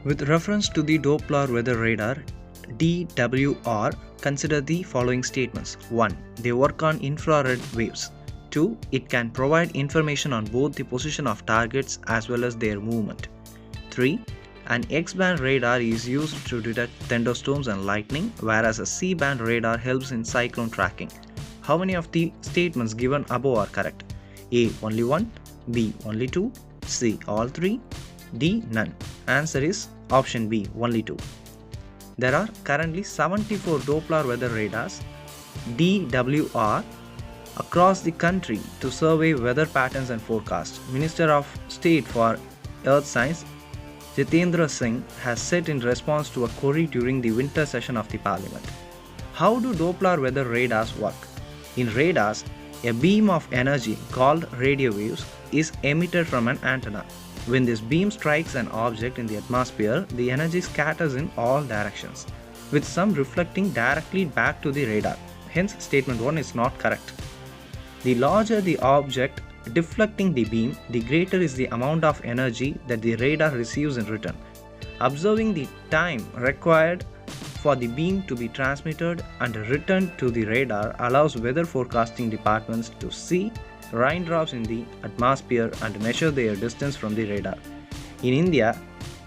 With reference to the Doppler weather radar DWR, consider the following statements. 1. They work on infrared waves. 2. It can provide information on both the position of targets as well as their movement. 3. An X-band radar is used to detect thunderstorms and lightning, whereas a C-band radar helps in cyclone tracking. How many of the statements given above are correct? A. Only 1, B. Only 2, C. All 3, D. None. Answer is option B. Only 2. There are currently 74 Doppler weather radars DWR across the country to survey weather patterns and forecasts. Minister of State for Earth Science Jitendra Singh has said in response to a query during the winter session of the Parliament. How do Doppler weather radars work? In radars, a beam of energy called radio waves is emitted from an antenna. When this beam strikes an object in the atmosphere, the energy scatters in all directions, with some reflecting directly back to the radar. Hence, statement 1 is not correct. The larger the object deflecting the beam, the greater is the amount of energy that the radar receives in return. Observing the time required for the beam to be transmitted and returned to the radar allows weather forecasting departments to see raindrops in the atmosphere and measure their distance from the radar. In India,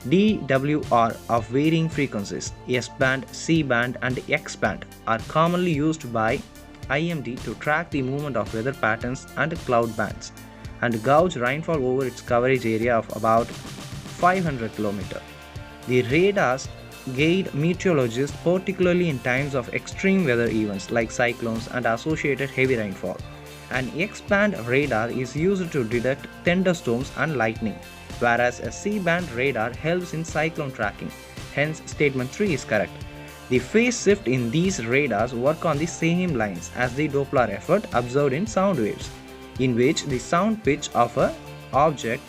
DWR of varying frequencies, S-band, C-band and X-band are commonly used by IMD to track the movement of weather patterns and cloud bands and gauge rainfall over its coverage area of about 500 km. The radars guide meteorologists particularly in times of extreme weather events like cyclones and associated heavy rainfall. An X-band radar is used to detect thunderstorms and lightning, whereas a C-band radar helps in cyclone tracking. Hence, statement 3 is correct. The phase shift in these radars work on the same lines as the Doppler effect observed in sound waves, in which the sound pitch of an object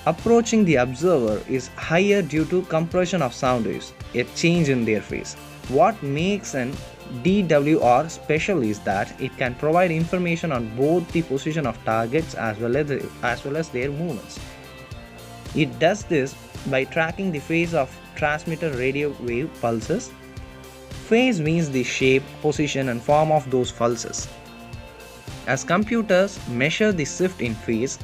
approaching the observer is higher due to compression of sound waves, a change in their phase. What makes an DWR special is that it can provide information on both the position of targets as well as their movements. It does this by tracking the phase of transmitted radio wave pulses. Phase means the shape, position and form of those pulses. As computers measure the shift in phase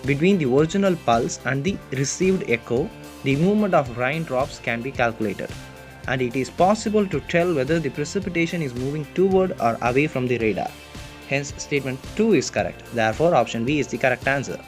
between the original pulse and the received echo, the movement of raindrops can be calculated, and it is possible to tell whether the precipitation is moving toward or away from the radar. Hence, statement 2 is correct. Therefore, option B is the correct answer.